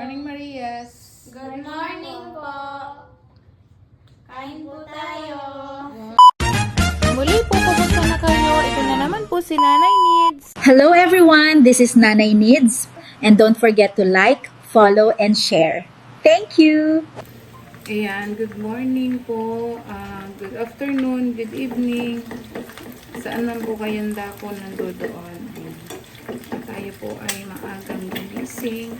Morning, Marias. Good morning po. Kain po tayo. Muli po, kumusta na kayo? Ito na naman po si Nanay Needs. Hello everyone, this is Nanay Needs. And don't forget to like, follow, and share. Thank you! Ayan, good morning po. Good afternoon, good evening. Saan man po kayong dako nandoon. Tayo po ay maagang gigising.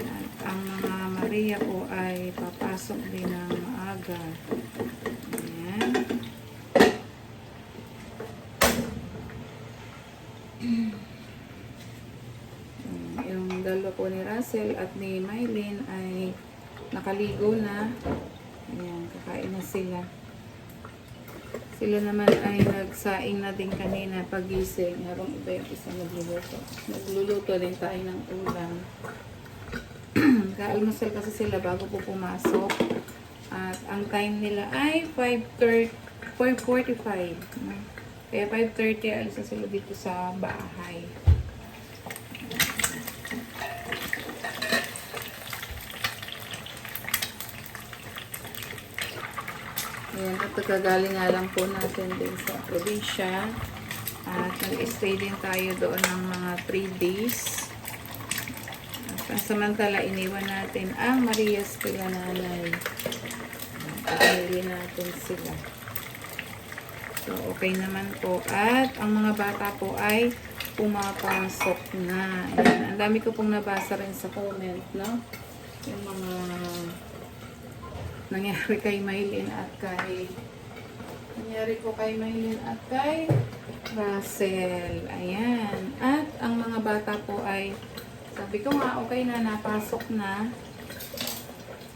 At ang mga Maria po ay papasok din ng maaga. Ayan. Yung dalawa po ni Russell at ni Mylene ay nakaligo na. Ayan, kakain na sila. Sila naman ay nagsaing na din kanina pagising habang iba yung isa nagluluto. Nagluluto din tayo ng ulam. Kaalmusal kasi sila bago po pumasok. At ang time nila ay 5:45. Kaya 5:30 alis na sila dito sa bahay. Ayan, at kagaling nga lang po natin din sa probinsya. At nag-stay din tayo doon ng mga 3 days. At samantala, iniwan natin ang Marias kila nanay. Pagpili natin sila. So, okay naman po. At ang mga bata po ay pumapasok na. Ayan, ang dami ko pong nabasa rin sa comment, no? Yung mga nangyari kay Mylene at kay Russell. Ayan. At ang mga bata po ay sabi ko nga okay na, napasok na.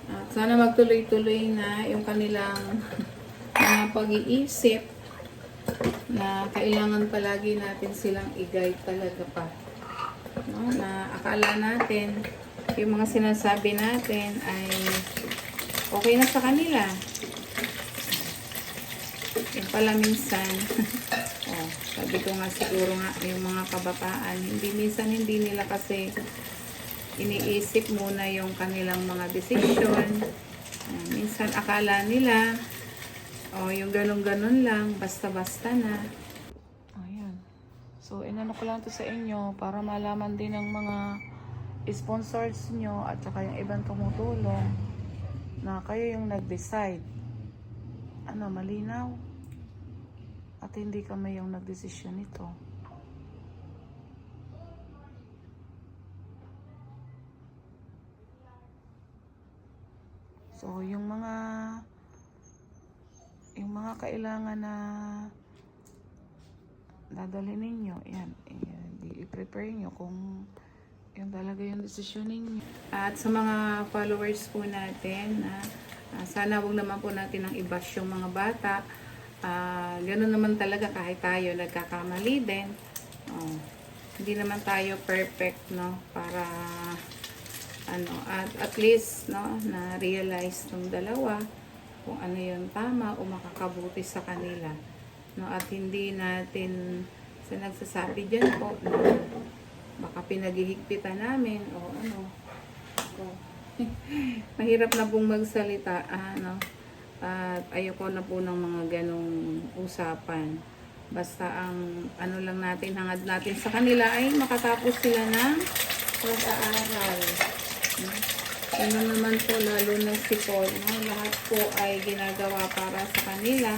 At sana magtuloy-tuloy na yung kanilang mga pag-iisip na kailangan palagi natin silang i-guide talaga pa. No? Na akala natin yung mga sinasabi natin ay okay na sa kanila. Yung pala minsan, sabi ko nga siguro nga, yung mga kabataan, hindi nila kasi iniisip muna yung kanilang mga decision. Minsan akala nila, yung ganun-ganun lang, basta-basta na. Ayan. So, inano ko lang to sa inyo para malaman din ng mga sponsors nyo at saka yung ibang tumutulong na kayo yung nag-decide. Malinaw. At hindi kami yung nagdesisyon nito. So, yung mga kailangan na dadalhin ninyo, yan, i-prepare nyo kung yun talaga yung desisyon ninyo. At sa mga followers po natin, sana wag naman po natin ang i-bash yung mga bata. Ganun naman talaga kahit tayo nagkakamali din. Hindi naman tayo perfect, no? Para at least, no, na-realize ng dalawa kung ano yung tama o makakabuti sa kanila. No? At hindi natin sa nagsasabi dyan po na baka pinaghihigpitan namin o ano. So, mahirap na pong magsalita, at ayoko na po ng mga ganong usapan. Basta ang lang natin, hangad natin sa kanila ay makatapos sila ng pag-aaral. Ano naman po, lalo na si Paul, no? Lahat po ay ginagawa para sa kanila.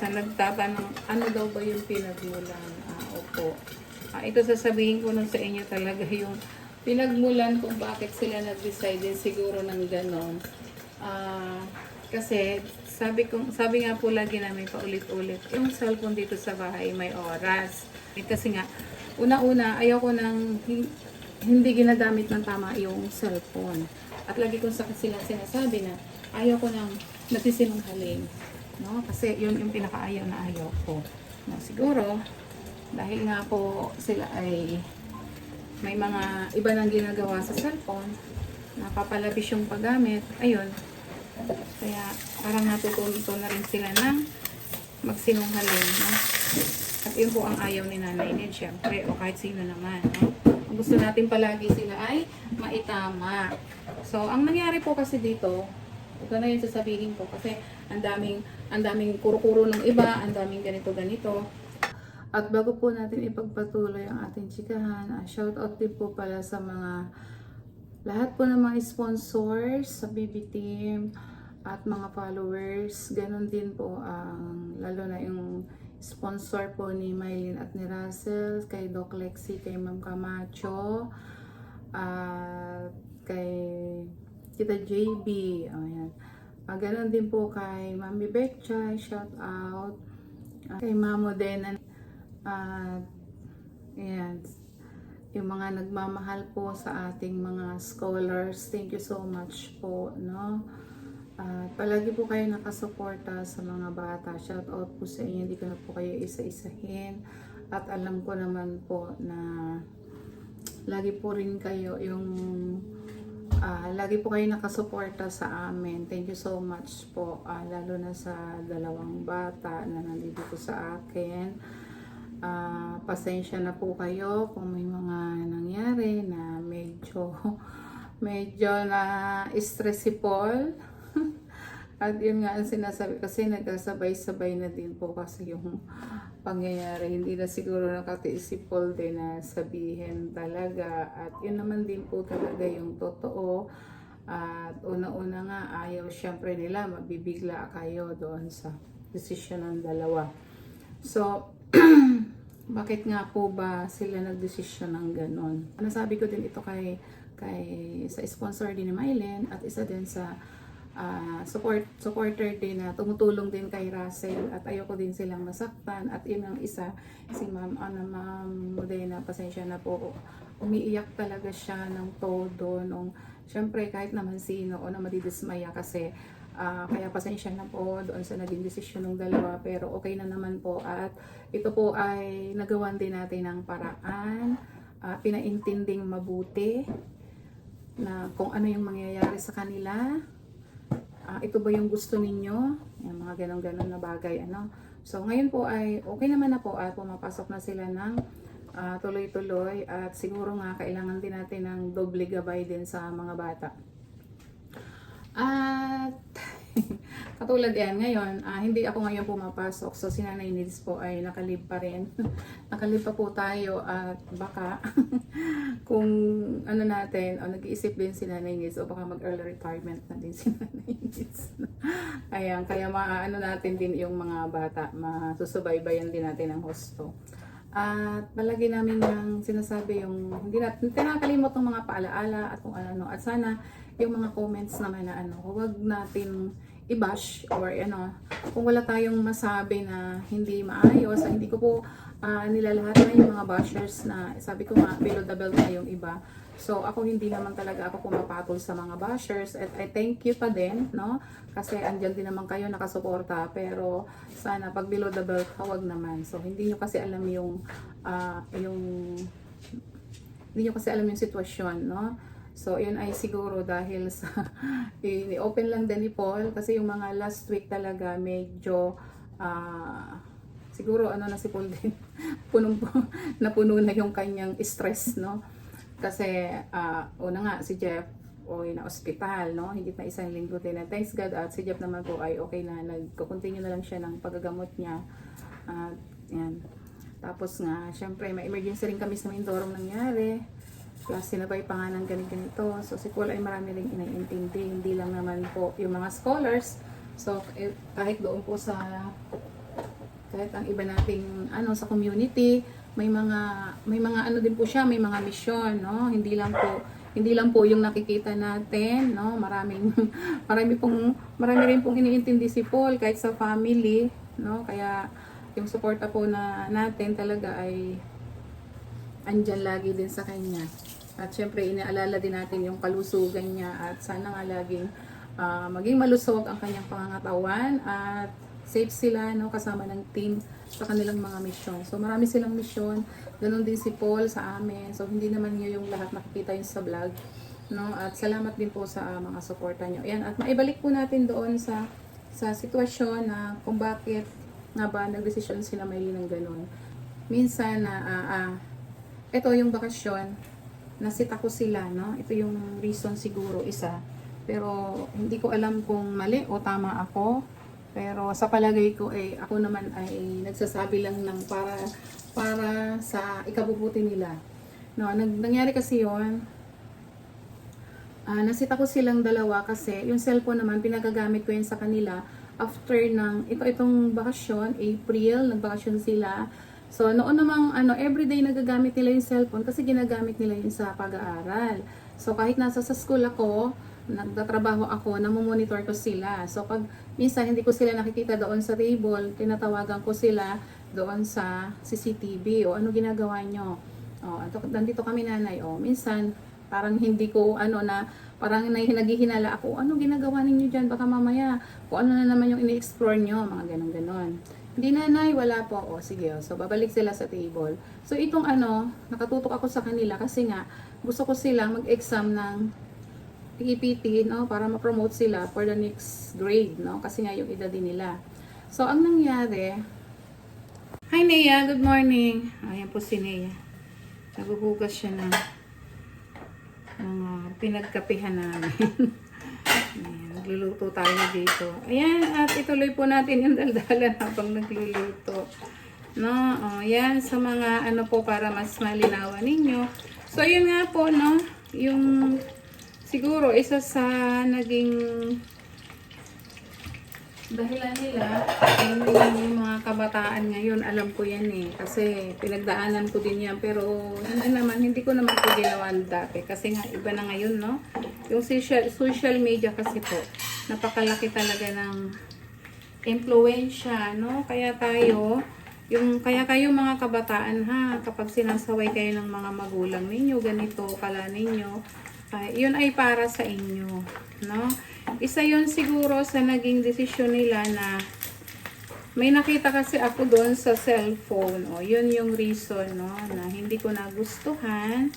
Sa nagtatanong, ano daw ba yung pinagmulan? Opo. Ito sasabihin ko nun sa inyo talaga yung pinagmulan kung bakit sila nag-decide siguro ng ganon. Kasi sabi nga po lagi namin paulit-ulit, yung cellphone dito sa bahay may oras. Kasi nga, una-una, ayoko nang hindi ginagamit ng tama yung cellphone. At lagi ko sa sila sinasabi na ayoko nang nagsisinungaling. No? Kasi yun yung pinakaayaw na ayaw ko. No, siguro, dahil nga po sila ay may mga iba nang ginagawa sa cellphone, napapalabis yung paggamit, ayun. Kaya parang natututo na rin sila ng magsinungaling. No? At yun po ang ayaw ni Nanay Ned, syempre, o kahit sino naman. No? Ang gusto natin palagi sila ay maitama. So, ang nangyari po kasi dito, ito na yung sasabihin ko kasi ang daming kuro-kuro ng iba, ang daming ganito-ganito. At bago po natin ipagpatuloy ang ating chikahan, shoutout din po pala sa mga lahat po ng mga sponsors sa BB Team at mga followers. Ganon din po ang lalo na yung sponsor po ni Mylene at ni Russell, kay Doc Lexi, kay Ma'am Camacho, at kay Tita JB. Ayan. Ganon din po kay Mami Betchay, shout out. Kay Mamo din. At ayan, yung mga nagmamahal po sa ating mga scholars, thank you so much po, no? Palagi po kayo nakasuporta sa mga bata. Shout out po sa inyo, hindi ko na po kayo isa-isahin. At alam ko naman po na lagi po rin kayo yung lagi po kayo nakasuporta sa amin. Thank you so much po, lalo na sa dalawang bata na nandito po sa akin. Pasensya na po kayo kung may mga nangyari na medyo na stress si Paul. At yun nga ang sinasabi kasi nagkasabay-sabay na din po kasi yung pangyayari. Hindi na siguro nakatiis si Paul din na sabihin talaga. At yun naman din po talaga yung totoo. At una-una nga ayaw syempre nila mabibigla kayo doon sa desisyon ng dalawa. So, bakit nga po ba sila nagdesisyon ng ganon? Nasabi ko din ito sa sponsor din ni Mylene at isa din sa supporter din na tumutulong din kay Russell at ayoko din silang masaktan. At yun ang isa, si Ma'am Modena, pasensya na po, umiiyak talaga siya ng todo nung syempre kahit naman sino o na madidismaya kasi kaya pasensya na po doon sa naging desisyon ng dalawa, pero okay na naman po at ito po ay nagawan din natin ng paraan, pinaintinding mabuti na kung ano yung mangyayari sa kanila. Ito ba yung gusto ninyo? Yung mga ganon-ganon na bagay, ano. So ngayon po ay okay naman na po at pumapasok na sila ng tuloy-tuloy at siguro nga kailangan din natin ng doble gabay din sa mga bata. At katulad yan ngayon, hindi ako ngayon pumapasok. So si Nanay Nids po ay nakalib pa rin. Nakalib pa po tayo at baka kung ano natin, nag-iisip din si Nanay Nids o baka mag-early retirement na din si Nanay Nids. Ayan, kaya maano natin din yung mga bata, masusubaybayan din natin ang husto. At palagi namin yung sinasabi yung hindi natin tinakalimot ng mga paalaala at kung ano. At sana yung mga comments naman na huwag natin i-bash or kung wala tayong masabi na hindi maayos, hindi ko po nilalahat na yung mga bashers na sabi ko nga below the belt na yung iba. So ako hindi naman talaga ako pumapatol sa mga bashers at I thank you pa din, no? Kasi andyan din naman kayo nakasuporta, pero sana pag below the belt huwag naman. So hindi nyo kasi alam yung sitwasyon, no? So, yun ay siguro dahil sa i-open lang din ni Paul kasi yung mga last week talaga medyo siguro na si Paul din napuno na yung kanyang stress, no? Kasi una nga si Jeff na ospital, no? Hindi na isang linggo din na thanks God at si Jeff naman po ay okay na, nagko-continue na lang siya ng paggagamot niya. Yan. Tapos nga, syempre may emergency rin kami sa Mindorong nangyari. Plus, sinabay pa nga ng ganito. So, si Paul ay marami rin inaiintindi. Hindi lang naman po yung mga scholars. So, kahit doon po kahit ang iba nating sa community, may mga din po siya, may mga mission, no? Hindi lang po yung nakikita natin, no? Marami rin pong iniintindi si Paul kahit sa family, no? Kaya yung suporta po natin talaga ay andyan lagi din sa kanya. At syempre, inaalala din natin yung kalusugan niya at sana nga laging maging malusog ang kanyang pangangatawan at safe sila, no, kasama ng team sa kanilang mga misyon. So, marami silang misyon. Ganon din si Paul sa amin. So, hindi naman niyo yung lahat nakikita yun sa vlog. No? At salamat din po sa mga suporta nyo. Ayan, at maibalik po natin doon sa sitwasyon na kung bakit nga ba nagdesisyon sila Mylene ng ganon. minsan na ito yung bakasyon, nasita ko sila, no? Ito yung reason siguro isa. Pero hindi ko alam kung mali o tama ako. Pero sa palagay ko ako naman ay nagsasabi lang ng para sa ikabubuti nila. No, nangyari kasi 'yon. Nasita ko silang dalawa kasi yung cellphone naman pinagagamit ko yan sa kanila after ng itong bakasyon, April, nagbakasyon sila. So noon namang everyday nagagamit nila yung cellphone kasi ginagamit nila yun sa pag-aaral. So kahit nasa sa school ako, nagtatrabaho ako, namomonitor ko sila. So pag minsan hindi ko sila nakikita doon sa table, tinatawagan ko sila doon sa CCTV o ano ginagawa nyo. Nandito kami nanay. Minsan parang hindi ko parang naghihinala ako, ano ginagawa ninyo dyan? Baka mamaya, kung ano na naman yung ini-explore nyo, mga ganon-ganon. Hindi nanay, wala po. Sige. So, babalik sila sa table. So, itong nakatutok ako sa kanila kasi nga, gusto ko silang mag-exam ng PEPT, no? Para ma-promote sila for the next grade, no? Kasi nga yung edad din nila. So, ang nangyari, hi Nea, good morning. Ayan po si Nea. Naguhugas siya ng pinagkapihan namin. Ayan, nagluluto tayo dito. Ayan, at ituloy po natin yung daldalan habang nagluluto. No, yan sa mga po para mas malinawan ninyo. So, yun nga po, no, yung siguro isa sa naging dahilan nila yung mga kabataan ngayon, alam ko yan kasi pinagdaanan ko din yan, pero hindi ko naman po ginawa dati kasi nga iba na ngayon, no? Yung social media kasi po napakalaki talaga ng impluwensya, no? Kaya kayo mga kabataan kapag sinasaway kayo ng mga magulang ninyo, ganito kala ninyo, yun ay para sa inyo, no? Isa yun siguro sa naging desisyon nila na may nakita kasi ako doon sa cellphone. Yun yung reason, no, na hindi ko nagustuhan.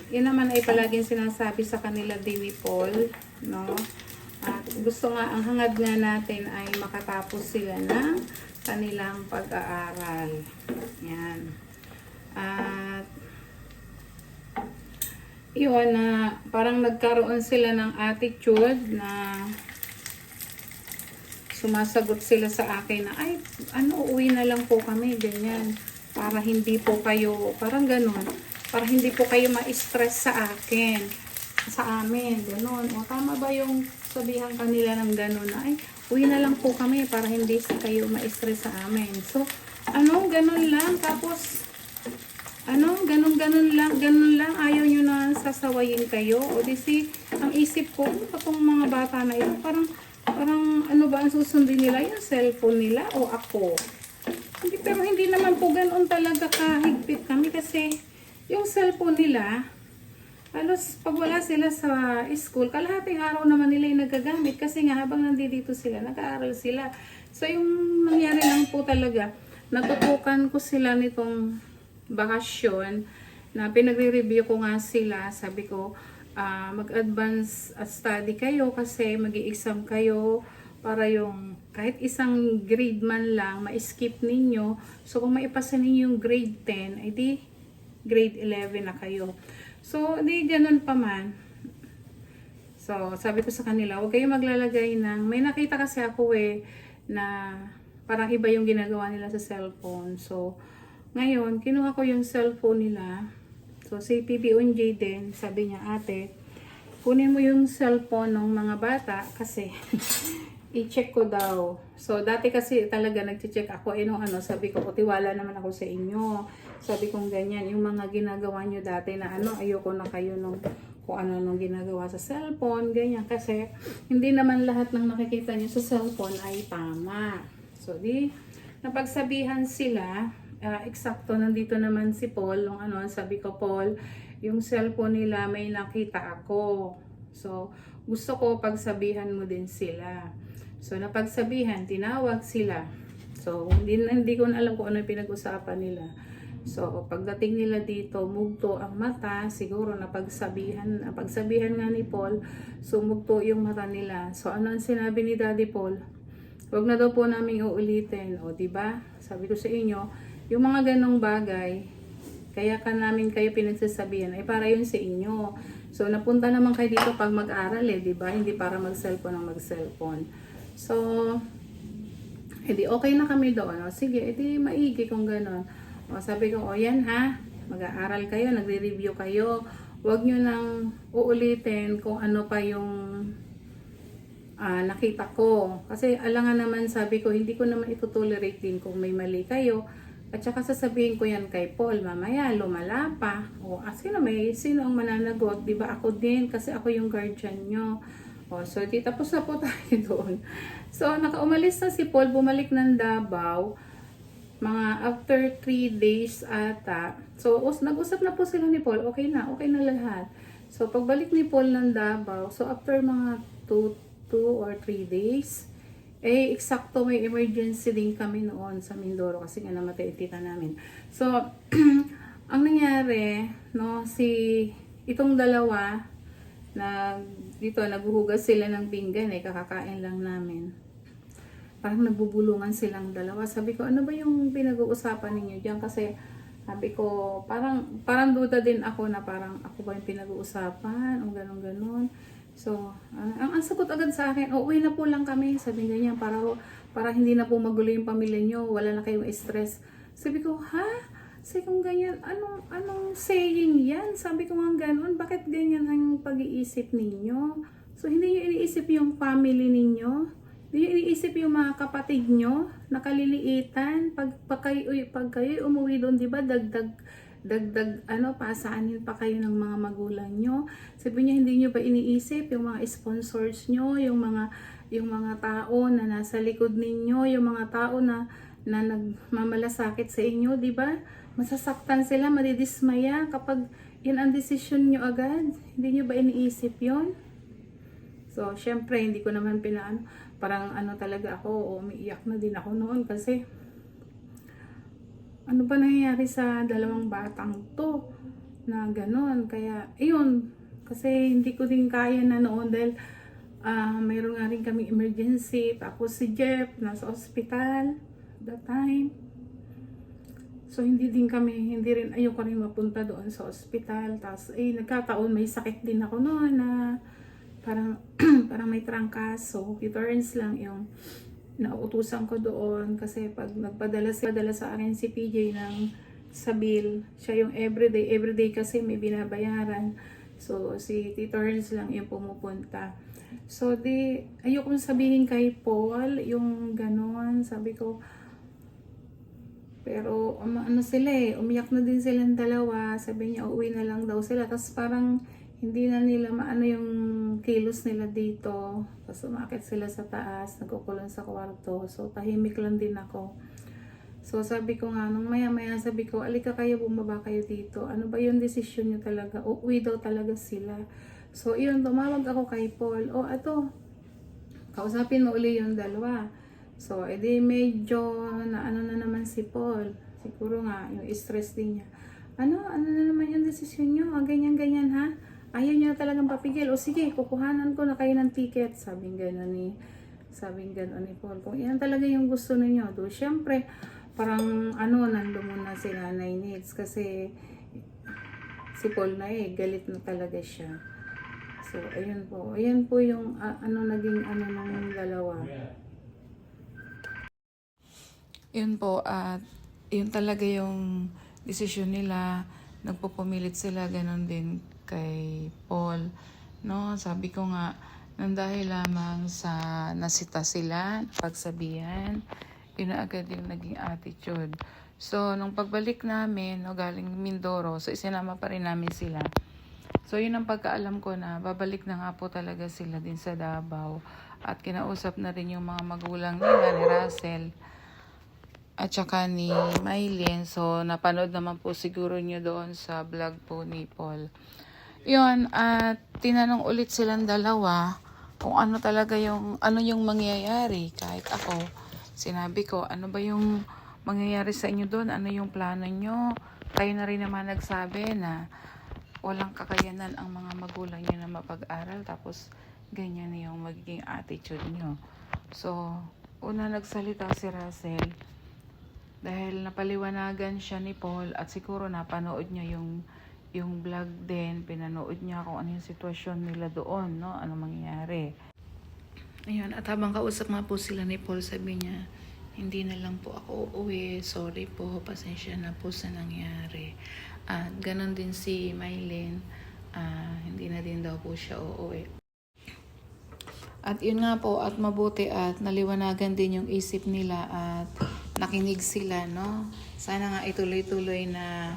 Yun naman ay palaging sinasabi sa kanila, Dewi Paul, no? At gusto nga, ang hangad nga natin ay makatapos sila ng kanilang pag-aaral. Yan. At yun na parang nagkaroon sila ng attitude na sumasagot sila sa akin na uwi na lang po kami, ganyan, para hindi po kayo, parang ganun, para hindi po kayo ma-stress sa amin, ganun. Tama ba yung sabihan kanila ng ganun na uwi na lang po kami para hindi kayo ma-stress sa amin. So ganun lang, tapos ganun lang, ayaw nyo na sasawayin kayo. Ang isip ko, itong mga bata na ito, parang ano ba ang susundin nila? Yung cellphone nila o ako? Pero hindi naman po ganun talaga kahigpit kami kasi yung cellphone nila, halos pag wala sila sa school, kalahating araw naman nila yung nagagamit kasi nga habang nandito sila, nag-aaral sila. So yung nangyari lang po talaga, natutukan ko sila nitong bakasyon na pinagre-review ko nga sila. Sabi ko, mag-advance study kayo kasi mag-i-exam kayo para yung kahit isang grade man lang ma-skip ninyo. So kung maipasa ninyo yung grade 10, ay di grade 11 na kayo. So di ganun pa man. So sabi ko sa kanila, huwag kayo maglalagay ng, may nakita kasi ako na parang iba yung ginagawa nila sa cellphone. So ngayon, kinuha ko yung cellphone nila. So, si PBONJ din, sabi niya, ate, kunin mo yung cellphone ng mga bata kasi i-check ko daw. So, dati kasi talaga nag-check ako. Sabi ko, tiwala naman ako sa inyo. Sabi kong ganyan, yung mga ginagawa nyo dati na ayoko na kayo kung ano ginagawa sa cellphone, ganyan. Kasi, hindi naman lahat ng nakikita nyo sa cellphone ay tama. So, napagsabihan sila. Eksakto, nandito naman si Paul, sabi ko, Paul, yung cellphone nila may nakita ako. So, gusto ko pagsabihan mo din sila. So, napagsabihan, tinawag sila. So, hindi ko na alam kung ano yung pinag-usapan nila. So, pagdating nila dito, mugto ang mata, siguro napagsabihan nga ni Paul, sumugto yung mata nila. So, ano ang sinabi ni Daddy Paul? Huwag na daw po namin uulitin. Diba? Sabi ko sa inyo, Yung mga ganong bagay, kaya ka namin kayo pinagsasabihan, ay para yun sa inyo. So, napunta naman kayo dito pag mag-aral di ba? Hindi para mag-cellphone ang mag-cellphone. So, edi okay na kami doon. O, sige, edi maigi kung ganon. O, sabi ko, o yan ha, mag-aaral kayo, nagre-review kayo. Huwag nyo nang uulitin kung ano pa yung nakita ko. Kasi alangan naman, sabi ko, hindi ko naman ito-tolerate din kung may mali kayo. At saka sasabihin ko yan kay Paul, mamaya lumala pa. O, sino ang mananagot? Di ba ako din? Kasi ako yung guardian nyo. O, so, di tapos na po tayo doon. So, nakaumalis na si Paul, bumalik ng Davao. Mga after 3 days ata. So, nag-usap na po sila ni Paul. Okay na lahat. So, pagbalik ni Paul ng Davao, so after mga 2 or 3 days, eksakto may emergency din kami noon sa Mindoro kasi nga namatay yung tita namin. So, ang nangyari, no, itong dalawa, dito, naghuhugas sila ng pinggan kakakain lang namin. Parang nagbubulungan silang dalawa. Sabi ko, ano ba yung pinag-uusapan ninyo diyan? Kasi, sabi ko, parang duda din ako na parang ako ba yung pinag-uusapan o ganon-ganon. So, ang sagot agad sa akin, uwi na po lang kami. Sabi ganyan, para hindi na po magulo yung pamilya nyo, wala na kayong stress. Sabi ko, ha? Sabi ko ganyan, anong saying yan? Sabi ko nga ganon, bakit ganyan ang pag-iisip ninyo? So, hindi nyo iniisip yung family ninyo? Hindi nyo iniisip yung mga kapatid nyo na kaliliitan? Pag kayo umuwi doon, di ba, dagdag pasaanin pa kayo ng mga magulang nyo. Sabi niya, hindi nyo ba iniisip yung mga sponsors nyo, yung mga tao na nasa likod ninyo, yung mga tao na nagmamalasakit sa inyo, di ba? Masasaktan sila, madidismaya kapag yan ang desisyon nyo agad. Hindi nyo ba iniisip yon? So, syempre, hindi ko naman parang talaga ako, umiiyak na din ako noon kasi ano ba nangyayari sa dalawang batang to na ganon. Kaya, ayun, kasi hindi ko din kaya na noon dahil mayroon nga rin kami emergency. Tapos si Jeff nasa ospital that time. So, hindi rin, ayoko rin mapunta doon sa ospital. Tapos, nagkataon, may sakit din ako noon na parang may trangkaso. Returns lang yung nauutusan ko doon kasi pag nagpadala sa akin si PJ sa bill, siya yung everyday kasi may binabayaran. So, si Tito Ernst lang yung pumupunta. So, ayokong sabihin kay Paul yung ganon. Sabi ko, pero sila umiyak na din silang dalawa. Sabi niya, uuwi na lang daw sila. Tapos parang hindi na nila maano yung kilos nila dito. Tapos umakit sila sa taas, nagkukulong sa kwarto. So, tahimik lang din ako. So, sabi ko nga, nung maya-maya sabi ko, alika kayo, bumaba kayo dito. Ano ba yung desisyon nyo talaga? Uuwi daw talaga sila. So, yun, tumawag ako kay Paul. Kausapin mo uli yung dalawa. So, edi medyo na naman si Paul. Siguro nga, yung stress din niya. Ano na naman yung desisyon nyo? Ganyan-ganyan ha? Ayaw niya talagang papigil. O sige, kukuhanan ko na kayo ng ticket. Sabing gano'n ni Paul. Kung yan talaga yung gusto ninyo. Siyempre, parang nandun muna si Nanay Needs. Kasi si Paul na galit na talaga siya. So, ayun po. Ayan po yung naging ng dalawa. Yun po. At yun talaga yung desisyon nila. Nagpupumilit sila. Ganon din kay Paul, no? Sabi ko nga, nang dahil lamang sa nasita sila, pagsabihan, yun na agad yung naging attitude. So, nung pagbalik namin, galing Mindoro, so isinama pa rin namin sila. So, yun ang pagkaalam ko na babalik na nga po talaga sila din sa Davao. At kinausap na rin yung mga magulang nila, ni Russell, at saka ni Mylene. So, napanood naman po siguro nyo doon sa vlog po ni Paul. Yun, at tinanong ulit silang dalawa kung ano yung mangyayari. Kahit ako, sinabi ko, ano ba yung mangyayari sa inyo doon? Ano yung plano nyo? Kayo na rin naman nagsabi na walang kakayanan ang mga magulang nyo na mapag-aral. Tapos, ganyan yung magiging attitude nyo. So, una nagsalita si Russell. Dahil napaliwanagan siya ni Paul at siguro napanood niya yung vlog din, pinanood niya kung ano yung sitwasyon nila doon, no? Ano mangyayari. Ayun, at habang kausap nga po sila ni Paul, sabi niya, hindi na lang po ako uuwi, sorry po, pasensya na po sa nangyari. At ganon din si Mylene, hindi na din daw po siya uuwi. At yun nga po, at mabuti at naliwanagan din yung isip nila at nakinig sila, no? Sana nga ituloy-tuloy na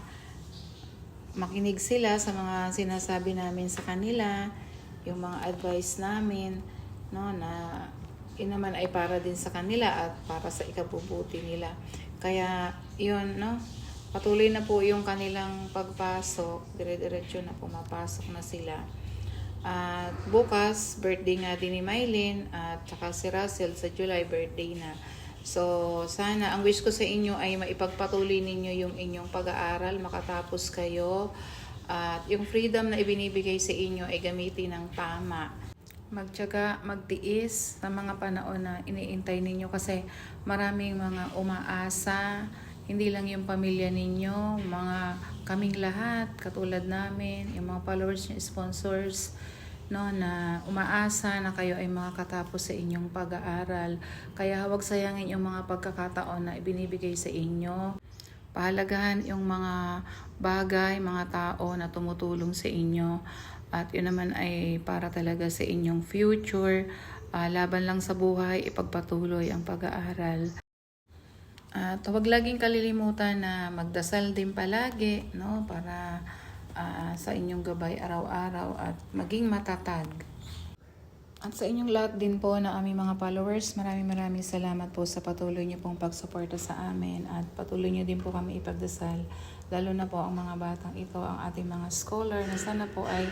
makinig sila sa mga sinasabi namin sa kanila, yung mga advice namin, no, na yun naman ay para din sa kanila at para sa ikabubuti nila. Kaya yun, no, patuloy na po yung kanilang pagpasok, dire-diretso na pumapasok na sila. At bukas, birthday nga din ni Mylene at saka si Russell sa July, birthday na. So, sana, ang wish ko sa inyo ay maipagpatuloy ninyo yung inyong pag-aaral, makatapos kayo. At yung freedom na ibinibigay sa inyo ay gamitin ng tama. Magtiyaga, magtiis sa mga panahon na iniintay ninyo kasi maraming mga umaasa, hindi lang yung pamilya ninyo, mga kaming lahat, katulad namin, yung mga followers nyo, sponsors, no, na umaasa na kayo ay makakatapos sa inyong pag-aaral. Kaya huwag sayangin yung mga pagkakataon na ibinibigay sa inyo. Pahalagahan yung mga bagay, mga tao na tumutulong sa inyo. At yun naman ay para talaga sa inyong future. Laban lang sa buhay, ipagpatuloy ang pag-aaral. At huwag laging kalilimutan na magdasal din palagi, no, para sa inyong gabay araw-araw at maging matatag. At sa inyong lahat din po na aming mga followers, maraming salamat po sa patuloy niyo pong pagsuporta sa amin at patuloy niyo din po kami ipagdasal. Lalo na po ang mga batang ito, ang ating mga scholar na sana po ay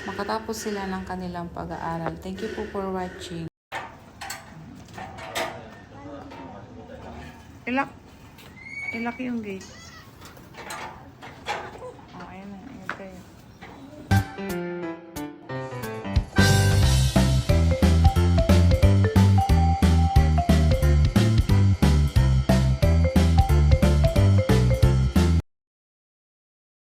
makatapos sila ng kanilang pag-aaral. Thank you po for watching. Ilak yung gate.